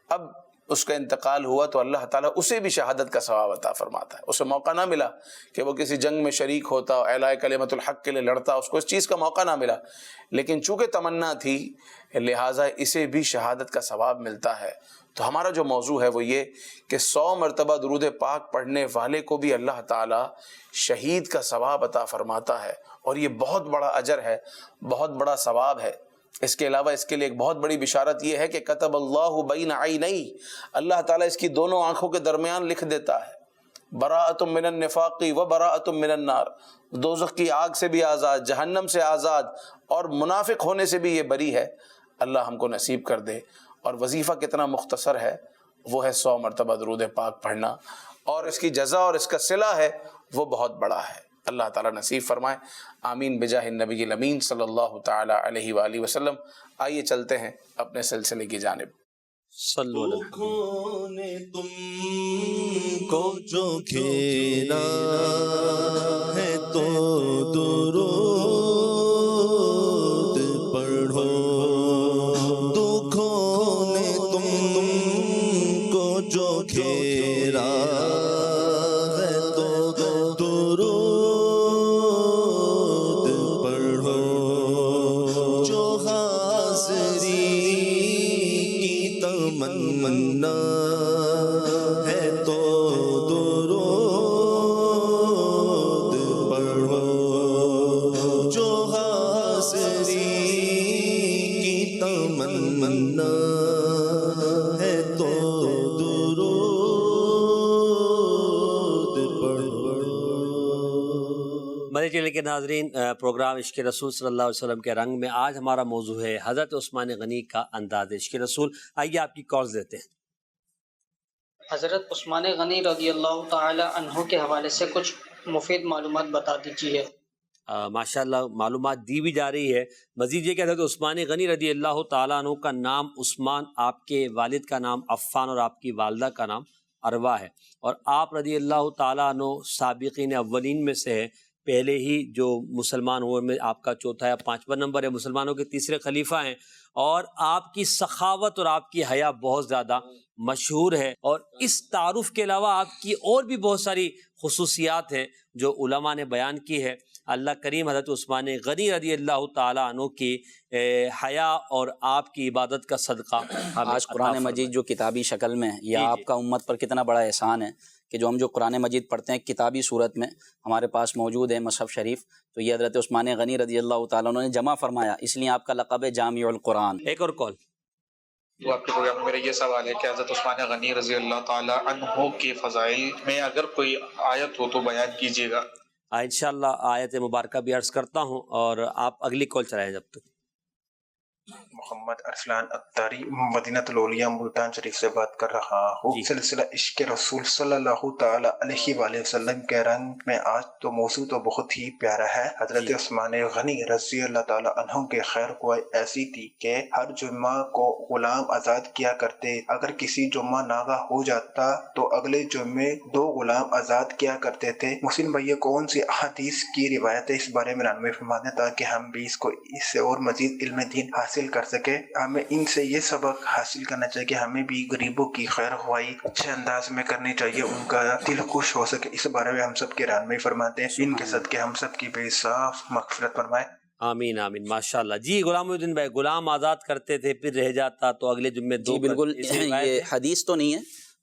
اب اس کا انتقال ہوا تو اللہ تعالیٰ اسے بھی شہادت کا ثواب عطا فرماتا ہے. اسے موقع نہ ملا کہ وہ کسی جنگ میں شریک ہوتا، اعلاء کلمت الحق کے لیے لڑتا، اس کو اس چیز کا موقع نہ ملا، لیکن چونکہ تمنا تھی لہٰذا اسے بھی شہادت کا ثواب ملتا ہے. تو ہمارا جو موضوع ہے وہ یہ کہ 100 مرتبہ درود پاک پڑھنے والے کو بھی اللہ تعالیٰ شہید کا ثواب عطا فرماتا ہے، اور یہ بہت بڑا اجر ہے، بہت بڑا ثواب ہے. اس کے علاوہ اس کے لیے ایک بہت بڑی بشارت یہ ہے کہ کتب اللہ بین عینی، اللہ تعالیٰ اس کی دونوں آنکھوں کے درمیان لکھ دیتا ہے براءۃ من النفاق و براءۃ من النار، دوزخ کی آگ سے بھی آزاد، جہنم سے آزاد، اور منافق ہونے سے بھی یہ بری ہے. اللہ ہم کو نصیب کر دے. اور وظیفہ کتنا مختصر ہے، وہ ہے 100 مرتبہ درود پاک پڑھنا، اور اس کی جزا اور اس کا صلہ ہے وہ بہت بڑا ہے. اللہ تعالیٰ نصیب فرمائے. آمین بجاہ النبی الامین صلی اللہ تعالی علیہ وآلہ وسلم. آئیے چلتے ہیں اپنے سلسلے کی جانب. صلو علی دکھوں نے تم کو جو گھیرا ہے تو درود پڑھو، دکھوں نے تم کو جو گھیرا ہے تو درود پڑھو، جو حاضری کی تمنا ہے تو درود پڑھو، جو حاضری کی تمنا ہے تو درود پڑھو. مدنی چینل کے ناظرین، پروگرام عشق رسول صلی اللہ علیہ وسلم کے رنگ میں آج ہمارا موضوع ہے حضرت عثمان غنی کا انداز عشق رسول. آئیے آپ کی کالز لیتے ہیں. حضرت عثمان غنی رضی اللہ تعالی عنہ کے حوالے سے کچھ مفید معلومات بتا دیجیے. ماشاء اللہ معلومات دی بھی جا رہی ہے. مزید یہ کہ حضرت عثمان غنی رضی اللہ تعالیٰ عنہ کا نام عثمان، آپ کے والد کا نام عفان اور آپ کی والدہ کا نام عروہ ہے، اور آپ رضی اللہ تعالیٰ عنہ سابقین اولین میں سے ہیں. پہلے ہی جو مسلمان ہوئے میں آپ کا چوتھا یا 5واں نمبر ہے، مسلمانوں کے تیسرے خلیفہ ہیں، اور آپ کی سخاوت اور آپ کی حیا بہت زیادہ مشہور ہے. اور اس تعارف کے علاوہ آپ کی اور بھی بہت ساری خصوصیات ہیں جو علماء نے بیان کی ہے. اللہ کریم حضرت عثمان غنی رضی اللہ تعالیٰ عنہ کی حیا اور آپ کی عبادت کا صدقہ آج قرآن مجید جو کتابی شکل میں ہے، یہ جی. آپ کا امت پر کتنا بڑا احسان ہے کہ جو ہم جو قرآن مجید پڑھتے ہیں کتابی صورت میں ہمارے پاس موجود ہے مصحف شریف، تو یہ حضرت عثمان غنی رضی اللہ تعالیٰ عنہ نے جمع فرمایا، اس لیے آپ کا لقب ہے جامع القرآن. ایک اور کال. تو آپ کے پروگرام میں میرا یہ سوال ہے کہ حضرت عثمان غنی رضی اللہ تعالی عنہ کے فضائل میں اگر کوئی آیت ہو تو بیان کیجیے گا. انشاءاللہ آیت مبارکہ بھی عرض کرتا ہوں، اور آپ اگلی کال چلائیں جب تک. محمد ارسلان اختاری مدینہ الاولیاء ملتان شریف سے بات کر رہا ہوں. سلسلہ عشق رسول صلی اللہ تعالی علیہ وآلہ وسلم کے رنگ میں آج تو موضوع تو بہت ہی پیارا ہے. حضرت عثمان غنی رضی اللہ تعالی عنہ کے خیر خواہ ایسی تھی کہ ہر جمعہ کو غلام آزاد کیا کرتے. اگر کسی جمعہ ناغہ ہو جاتا تو اگلے جمعے 2 غلام آزاد کیا کرتے تھے. محسن بھائی کون سی احادیث کی روایت ہے، اس بارے میں رہنمائی فرما دیں تاکہ ہم بھی اس کو اس سے اور مزید علم دین حاصل کر سکے. ہمیں ان سے یہ سبق حاصل کرنا چاہیے کہ ہمیں بھی غریبوں کی خیر خواہی اچھے انداز میں کرنی چاہیے، ان کا دل خوش ہو سکے. اس بارے میں ہم سب کی رہنمائی فرماتے ہیں. ان کے صدقے ہم سب کی بے صاف مغفرت فرمائے. آمین آمین. ماشاءاللہ. جی غلام الدین بھائی، غلام آزاد کرتے تھے پھر رہ جاتا تو اگلے جمعے 2. جی بالکل، یہ حدیث تو نہیں ہے،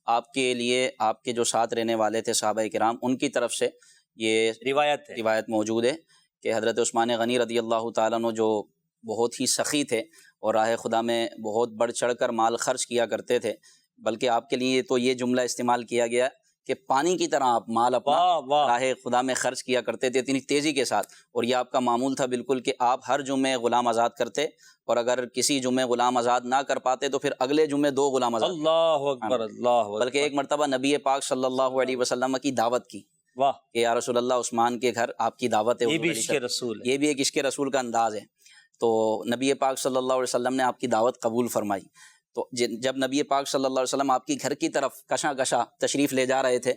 آپ کے لیے آپ کے جو ساتھ رہنے والے تھے صحابہ کرام ان کی طرف سے یہ روایت موجود ہے کہ حضرت عثمان غنی رضی اللہ تعالیٰ عنہ جو بہت ہی سخی تھے اور راہ خدا میں بہت بڑھ چڑھ کر مال خرچ کیا کرتے تھے، بلکہ آپ کے لیے تو یہ جملہ استعمال کیا گیا کہ پانی کی طرح آپ مال اپنا راہ خدا میں خرچ کیا کرتے تھے اتنی تیزی کے ساتھ. اور یہ آپ کا معمول تھا بالکل کہ آپ ہر جمعے غلام آزاد کرتے، اور اگر کسی جمعے غلام آزاد نہ کر پاتے تو پھر اگلے جمعے 2 غلام آزاد. اللہ اکبر اللہ اکبر. بلکہ ایک مرتبہ نبی پاک صلی اللہ علیہ وسلم کی دعوت کی، واہ، کہ یا رسول اللہ عثمان کے گھر آپ کی دعوت ہے. یہ بھی عشق رسول ہے. یہ بھی ایک عشق رسول کا انداز ہے. تو نبی پاک صلی اللہ علیہ وسلم نے آپ کی دعوت قبول فرمائی. تو جب نبی پاک صلی اللہ علیہ وسلم آپ کی گھر کی طرف کشاں کشاں تشریف لے جا رہے تھے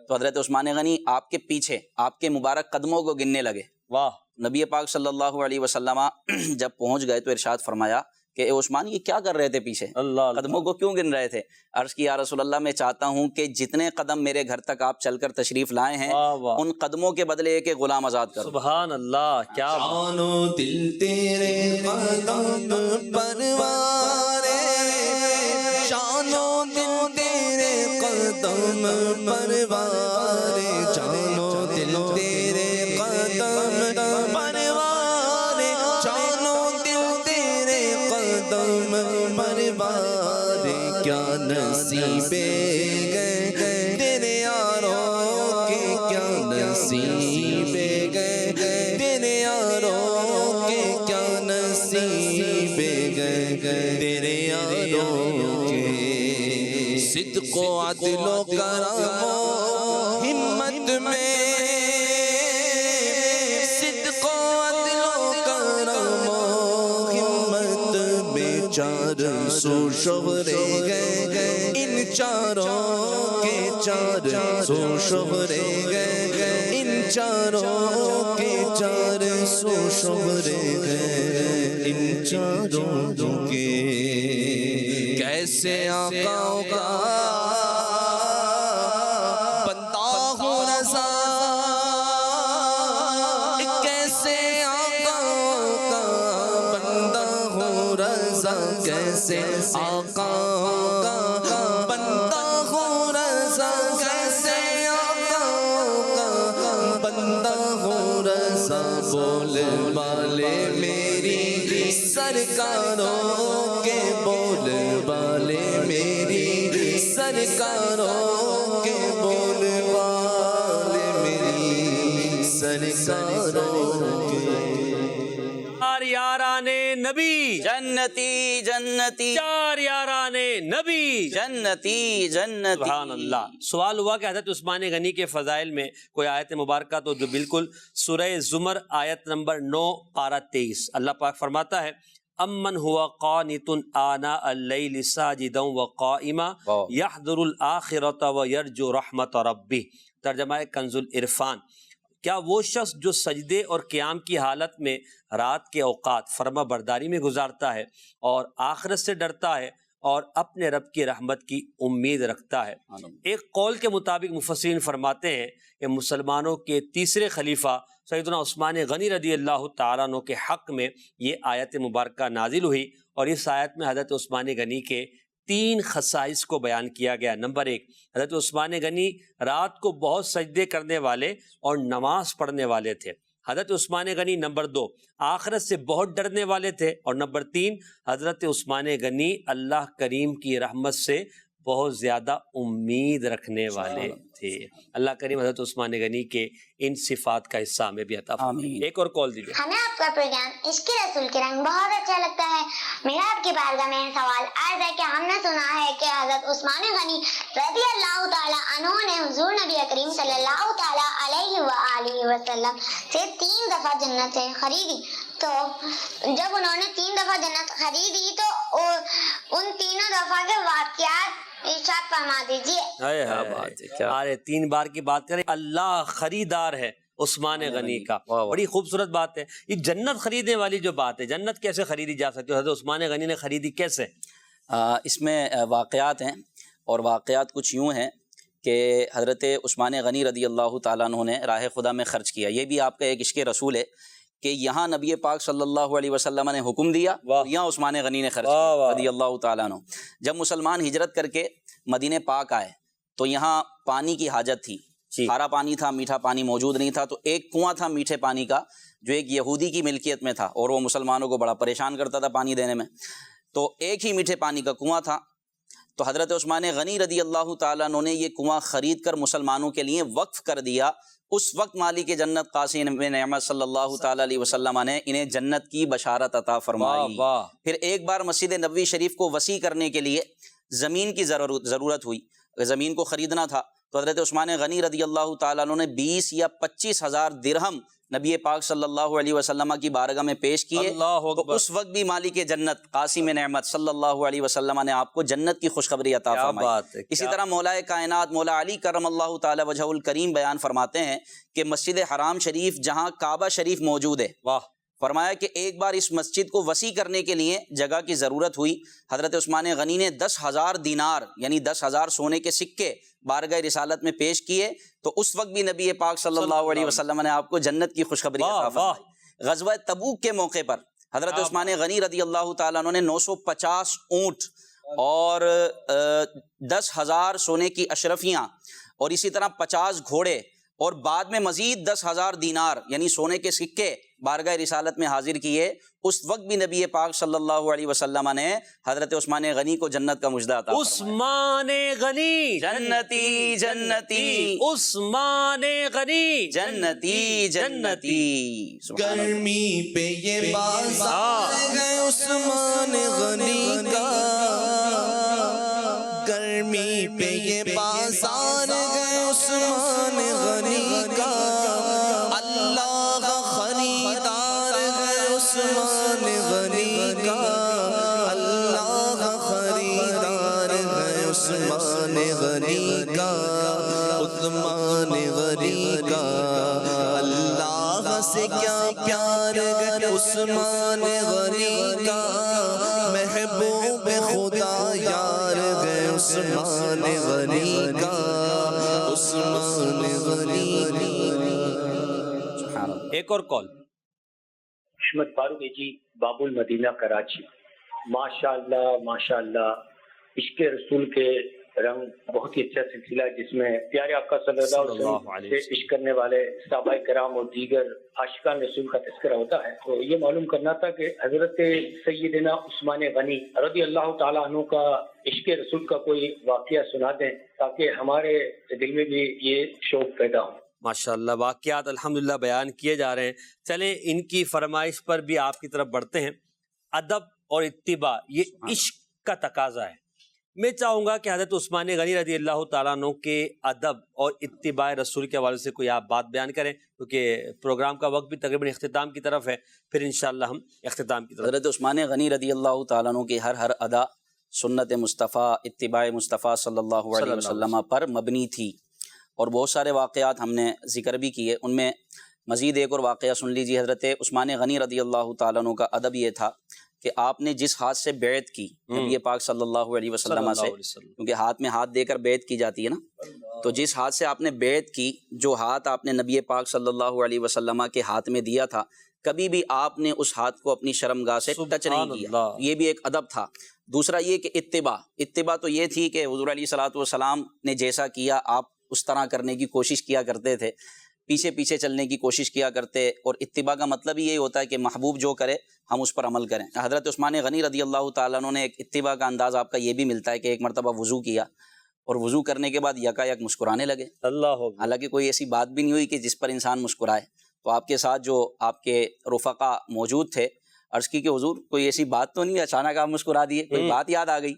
تو حضرت عثمان غنی آپ کے پیچھے آپ کے مبارک قدموں کو گننے لگے. واہ. نبی پاک صلی اللہ علیہ وسلم جب پہنچ گئے تو ارشاد فرمایا کہ اے عثمان یہ کیا کر رہے تھے پیچھے، اللہ قدموں کو کیوں گن رہے تھے؟ عرض کی یا رسول اللہ میں چاہتا ہوں کہ جتنے قدم میرے گھر تک آپ چل کر تشریف لائے ہیں واہ واہ، ان قدموں کے بدلے ایک ایک غلام آزاد کرو۔ سبحان اللہ، کیا بات۔ جان و دل تیرے قدم پروارے، جان و دل تیرے قدم پروارے، جان و دل تیرے قدم پروارے، جان و دل تیرے قدم پروارے، کیا نصیب گئے تیرے یاروں کے، کیا نصیب گئے تیرے یاروں کے، کیا نصیب گئے تیرے یاروں کے، صدق و عدل و کرم و ہمت میں، صدق و عدل و کرم و ہمت میں، 400 شہرے گئے ان چاروں کے، 400 شہرے گئے ان چاروں کے، 400 شہرے گئے ان چاروں کے، کیسے آقا کا بندہ ہوں رضا، کیسے آقا کا بندہ ہوں رضا، کیسے آقا کا بندہ ہوں رضا، کیسے آقا کا بندہ ہوں رضا، بول والے میری سرکاروں کے، بول والے میری سرکاروں کے، بول والے میری سرکاروں کے، چار یاران نبی، جنتی جنتی، چار یاران نبی، جنتی جنتی۔ سبحان اللہ۔ سوال ہوا کہ حضرت عثمان غنی کے فضائل میں کوئی آیت مبارکہ تو جو بالکل سورہ زمر آیت نمبر 9 پارہ 23، اللہ پاک فرماتا ہے امن ہوا قانت آناء اللیل ساجدا وقائما یحذر الآخرۃ ویرجو رحمت ربہ، ترجمہ کنز العرفان۔ کیا وہ شخص جو سجدے اور قیام کی حالت میں رات کے اوقات فرما برداری میں گزارتا ہے اور آخرت سے ڈرتا ہے اور اپنے رب کی رحمت کی امید رکھتا ہے۔ ایک قول کے مطابق مفسرین فرماتے ہیں کہ مسلمانوں کے تیسرے خلیفہ سیدنا عثمان غنی رضی اللہ تعالیٰ عنہ کے حق میں یہ آیت مبارکہ نازل ہوئی، اور اس آیت میں حضرت عثمان غنی کے 3 خصائص کو بیان کیا گیا۔ نمبر 1، حضرت عثمان غنی رات کو بہت سجدے کرنے والے اور نماز پڑھنے والے تھے۔ حضرت عثمان غنی نمبر 2 آخرت سے بہت ڈرنے والے تھے، اور نمبر 3 حضرت عثمان غنی اللہ کریم کی رحمت سے بہت زیادہ امید رکھنے والے تھے۔ اللہ کریم حضرت عثمان غنی کے ان صفات کا حصہ ہمیں بھی عطا فرمائے۔ ایک اور کال دیجیے۔ ہمیں آپ کا پروگرام عشق رسول کے رنگ بہت اچھا لگتا ہے۔ میرا آپ کی بارگاہ میں سوال عرض ہے کہ ہم نے سنا ہے کہ حضرت عثمان غنی رضی اللہ تعالیٰ عنہ نے حضور نبی کریم صلی اللہ تعالیٰ علیہ وآلہ وسلم سے 3 دفعہ جنت خریدی، تو جب انہوں نے 3 دفعہ جنت خریدی تو ان تینوں دفعہ کے واقعات ارشاد فرما دیجیے۔ ارے 3 بار کی بات کریں، اللہ خریدار ہے عثمان غنی کا، بڑی خوبصورت بات ہے۔ یہ جنت خریدنے والی جو بات ہے، جنت کیسے خریدی جا سکتی ہے؟ حضرت عثمان غنی نے خریدی کیسے؟ اس میں واقعات ہیں، اور واقعات کچھ یوں ہیں کہ حضرت عثمان غنی رضی اللہ تعالیٰ عنہ نے راہ خدا میں خرچ کیا۔ یہ بھی آپ کا ایک عشق رسول ہے کہ یہاں نبی پاک صلی اللہ علیہ وسلم نے حکم دیا، یہاں عثمان غنی نے خرچ کیا رضی اللہ تعالیٰ عنہ۔ جب مسلمان ہجرت کر کے مدینہ پاک آئے تو یہاں پانی کی حاجت تھی، کھارا پانی تھا، میٹھا پانی موجود نہیں تھا، تو ایک کنواں تھا میٹھے پانی کا جو ایک یہودی کی ملکیت میں تھا، اور وہ مسلمانوں کو بڑا پریشان کرتا تھا پانی دینے میں۔ تو ایک ہی میٹھے پانی کا کنواں تھا، تو حضرت عثمان غنی رضی اللہ تعالیٰ عنہ نے یہ کنواں خرید کر مسلمانوں کے لیے وقف کر دیا۔ اس وقت مالک جنت قاسم بن نعمت صلی اللہ تعالیٰ علیہ وسلم نے انہیں جنت کی بشارت عطا فرمائی۔ پھر ایک بار مسجد نبوی شریف کو وسیع کرنے کے لیے زمین کی ضرورت ہوئی، زمین کو خریدنا تھا، تو حضرت عثمان غنی رضی اللہ تعالیٰ عنہ نے 20 یا 25 ہزار درہم نبی پاک صلی اللہ علیہ وسلم کی بارگاہ میں پیش کیے۔ تو اس وقت بھی مالک جنت قاسم نعمت صلی اللہ علیہ وسلم نے آپ کو جنت کی خوشخبری عطا فرمائی۔ اسی طرح مولا کائنات مولا علی کرم اللہ تعالی وجہہ الکریم بیان فرماتے ہیں کہ مسجد حرام شریف جہاں کعبہ شریف موجود ہے، فرمایا کہ ایک بار اس مسجد کو وسیع کرنے کے لیے جگہ کی ضرورت ہوئی، حضرت عثمان غنی نے 10,000 دینار یعنی 10,000 سونے کے سکے بارگاہ رسالت میں پیش کیے، تو اس وقت بھی نبی پاک صلی اللہ علیہ وسلم نے آپ کو جنت کی خوشخبری عطا فرمائی۔ غزوہ تبوک کے موقع پر حضرت عثمان غنی رضی اللہ تعالیٰ عنہ نے 950 اونٹ اور 10,000 سونے کی اشرفیاں اور اسی طرح 50 گھوڑے اور بعد میں مزید 10,000 دینار یعنی سونے کے سکے بارگاہ رسالت میں حاضر کیے۔ اس وقت بھی نبی پاک صلی اللہ علیہ وسلم نے حضرت عثمان غنی کو جنت کا مژدہ عطا فرمایا۔ عثمان غنی جنتی جنتی، عثمان غنی جنتی جنتی۔ گرمی پہ یہ بازار ہے عثمان غنی کا، گرمی پہ یہ بازار ہے عثمان غنی کا، اللہ کا خریدار ہے عثمان غنی کا، اللہ کا خریدار ہے عثمان غنی کا، عثمان غنی کا، اللہ سے کیا پیار ہے عثمان غنی کا، محبوب خدا یار ہے عثمان غنی کا، عثمان غنی کا۔ ایک اور کال۔ حشمت فاروق جی، باب المدینہ کراچی۔ ماشاءاللہ ماشاءاللہ، عشق رسول کے رنگ بہت ہی اچھا سلسلہ ہے جس میں پیارے آقا صلی اللہ علیہ وسلم سے عشق کرنے والے صحابہ کرام اور دیگر عاشقان رسول کا تذکرہ ہوتا ہے۔ تو یہ معلوم کرنا تھا کہ حضرت سیدنا عثمان غنی رضی اللہ تعالیٰ عنہ کا عشق رسول کا کوئی واقعہ سنا دیں تاکہ ہمارے دل میں بھی یہ شوق پیدا ہو۔ ماشاءاللہ، واقعات الحمدللہ بیان کیے جا رہے ہیں۔ چلیں ان کی فرمائش پر بھی آپ کی طرف بڑھتے ہیں۔ ادب اور اتباع یہ عشق کا تقاضا ہے۔ میں چاہوں گا کہ حضرت عثمان غنی رضی اللہ تعالیٰ عنہ کے ادب اور اتباع رسول کے حوالے سے کوئی آپ بات بیان کریں، کیونکہ پروگرام کا وقت بھی تقریباً اختتام کی طرف ہے، پھر انشاءاللہ ہم اختتام کی طرف۔ حضرت عثمان غنی رضی اللہ تعالیٰ عنہ کی ہر ادا سنت مصطفیٰ، اتباع مصطفیٰ صلی اللہ علیہ وسلم پر مبنی تھی، اور بہت سارے واقعات ہم نے ذکر بھی کیے۔ ان میں مزید ایک اور واقعہ سن لیجیے۔ حضرت عثمان غنی رضی اللہ تعالیٰ عنہ کا ادب یہ تھا کہ آپ نے جس ہاتھ سے بیعت کی نبی پاک صلی اللہ علیہ وسلم سے، کیونکہ ہاتھ میں ہاتھ دے کر بیعت کی جاتی ہے نا، تو جس ہاتھ سے آپ نے بیعت کی، جو ہاتھ آپ نے نبی پاک صلی اللہ علیہ وسلم کے ہاتھ میں دیا تھا، کبھی بھی آپ نے اس ہاتھ کو اپنی شرمگاہ سے ٹچ نہیں کیا۔ یہ بھی ایک ادب تھا۔ دوسرا یہ کہ اتباع تو یہ تھی کہ حضور علیہ الصلوۃ والسلام نے جیسا کیا آپ اس طرح کرنے کی کوشش کیا کرتے تھے، پیچھے پیچھے چلنے کی کوشش کیا کرتے، اور اتباع کا مطلب یہی ہوتا ہے کہ محبوب جو کرے ہم اس پر عمل کریں۔ حضرت عثمان غنی رضی اللہ تعالیٰ عنہ نے ایک اتباع کا انداز آپ کا یہ بھی ملتا ہے کہ ایک مرتبہ وضو کیا اور وضو کرنے کے بعد یکایک مسکرانے لگے۔ اللہ، حالانکہ کوئی ایسی بات بھی نہیں ہوئی کہ جس پر انسان مسکرائے، تو آپ کے ساتھ جو آپ کے رفقا موجود تھے، عرض کی کہ حضور کوئی ایسی بات تو نہیں، اچانک آپ مسکرا دیے، کوئی بات یاد آ گئی؟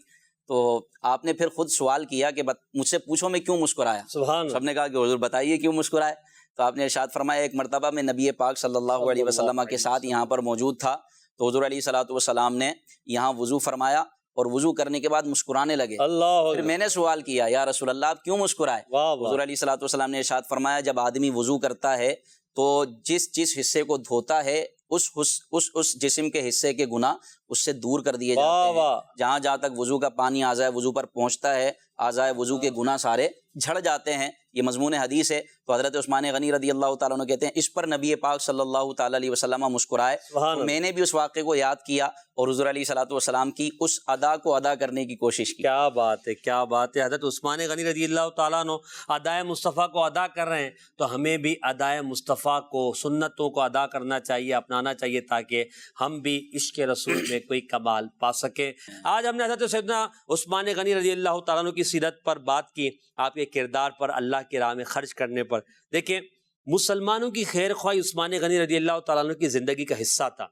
تو آپ نے پھر خود سوال کیا کہ مجھ سے پوچھو میں کیوں مسکرایا؟ سب نے کہا کہ حضور بتائیے کیوں مسکرائے؟ تو آپ نے ارشاد فرمایا ایک مرتبہ میں نبی پاک صلی اللہ علیہ وسلم کے ساتھ یہاں پر موجود تھا، تو حضور علیہ الصلوۃ والسلام نے یہاں وضو فرمایا اور وضو کرنے کے بعد مسکرانے لگے۔ پھر میں نے سوال کیا یا رسول اللہ آپ کیوں مسکرائے؟ حضور علیہ الصلوۃ والسلام نے ارشاد فرمایا جب آدمی وضو کرتا ہے تو جس حصے کو دھوتا ہے اس جسم کے حصے کے گناہ اس سے دور کر دیے جاتے ہیں۔ جہاں تک وضو کا پانی اعضائے وضو پر پہنچتا ہے، اعضائے وضو کے گناہ سارے جھڑ جاتے ہیں۔ یہ مضمون حدیث ہے۔ تو حضرت عثمان غنی رضی اللہ تعالیٰ عنہ کہتے ہیں اس پر نبی پاک صلی اللہ تعالیٰ علیہ وسلم مسکرائے۔ تو میں نے بھی اس واقعے کو یاد کیا اور حضور علیہ الصلوۃ والسلام کی اس ادا کو ادا کرنے کی کوشش کی۔ کیا بات ہے، کیا بات ہے۔ حضرت عثمان غنی رضی اللہ تعالیٰ عنہ ادائے مصطفیٰ کو ادا کر رہے ہیں، تو ہمیں بھی ادائے مصطفیٰ کو، سنتوں کو ادا کرنا چاہیے، اپنانا چاہیے، تاکہ ہم بھی عشق رسول میں کوئی کمال پا سکیں۔ آج ہم نے حضرت سیدنا عثمان غنی رضی اللہ تعالیٰ عنہ کی سیرت پر بات کی، آپ کے کردار پر، اللہ کی راہ میں خرچ کرنے پر۔ دیکھیں، مسلمانوں کی خیر خواہی عثمان غنی رضی اللہ تعالیٰ عنہ کی زندگی کا حصہ تھا۔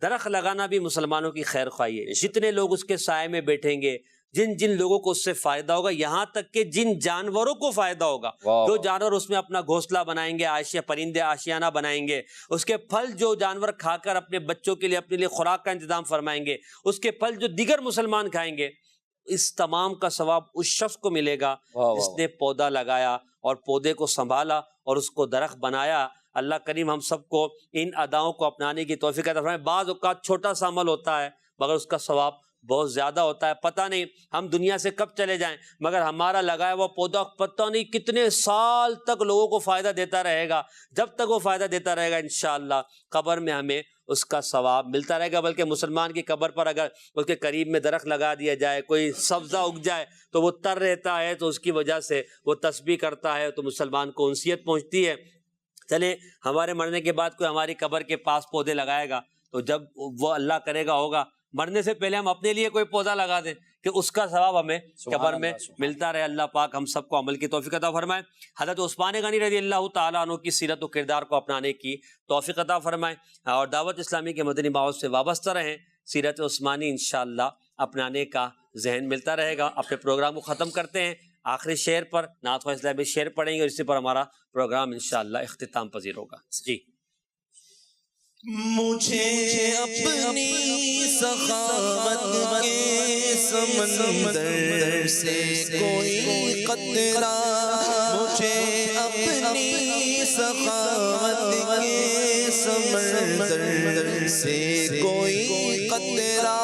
درخت لگانا بھی مسلمانوں کی خیر خواہی ہے۔ جتنے لوگ اس کے سائے میں بیٹھیں گے، جن لوگوں کو اس سے فائدہ ہوگا، یہاں تک کہ جن جانوروں کو فائدہ ہوگا، جو جانور اس میں اپنا گھونسلہ بنائیں گے، پرندے آشیانہ بنائیں گے، اس کے پھل جو جانور کھا کر اپنے بچوں کے لیے، اپنے لیے خوراک کا انتظام فرمائیں گے، اس کے پھل جو دیگر مسلمان کھائیں گے، اس تمام کا ثواب اس شخص کو ملے گا واہ جس واہ نے پودا لگایا اور پودے کو سنبھالا اور اس کو درخت بنایا۔ اللہ کریم ہم سب کو ان اداؤں کو اپنانے کی توفیق عطا فرمائے۔ بعض اوقات چھوٹا سا عمل ہوتا ہے مگر اس کا ثواب بہت زیادہ ہوتا ہے۔ پتہ نہیں ہم دنیا سے کب چلے جائیں مگر ہمارا لگایا ہوا پودا پتہ نہیں کتنے سال تک لوگوں کو فائدہ دیتا رہے گا۔ جب تک وہ فائدہ دیتا رہے گا انشاءاللہ قبر میں ہمیں اس کا ثواب ملتا رہے گا۔ بلکہ مسلمان کی قبر پر اگر اس کے قریب میں درخت لگا دیا جائے، کوئی سبزہ اگ جائے تو وہ تر رہتا ہے، تو اس کی وجہ سے وہ تسبیح کرتا ہے تو مسلمان کو انسیت پہنچتی ہے۔ چلیں ہمارے مرنے کے بعد کوئی ہماری قبر کے پاس پودے لگائے گا تو جب وہ اللہ کرے گا ہوگا، مرنے سے پہلے ہم اپنے لیے کوئی پودا لگا دیں کہ اس کا ثواب ہمیں قبر میں ملتا رہے۔ اللہ پاک ہم سب کو عمل کی توفیق عطا فرمائے۔ حضرت عثمان غنی رضی اللہ تعالیٰ عنہ کی سیرت و کردار کو اپنانے کی توفیق عطا فرمائے اور دعوت اسلامی کے مدنی ماحول سے وابستہ رہیں۔ سیرت عثمانی انشاءاللہ اپنانے کا ذہن ملتا رہے گا۔ اپنے پروگرام کو ختم کرتے ہیں آخری شعر پر، نعت خواہ اسلامی شعر پڑھیں گے اور اسی پر ہمارا پروگرام انشاءاللہ اختتام پذیر ہوگا۔ جی مجھے اپنی سخاوت کے سمندر سے کوئی قطرہ، مجھے اپنی سخاوت کے سمندر سے کوئی قطرہ،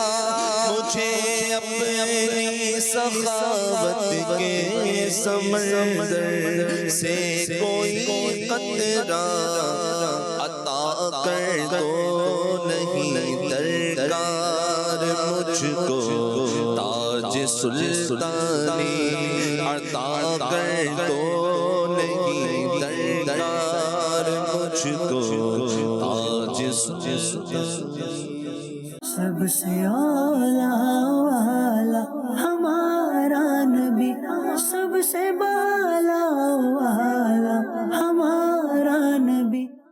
مجھے اپنی سخاوت کے سمندر سے کوئی قطرہ عطا کر دو، نہیں درکار مجھ کو تاج سلطانی، عطا کر دو، نہیں درکار مجھ کو تاج سلطانی۔ سب سے اولا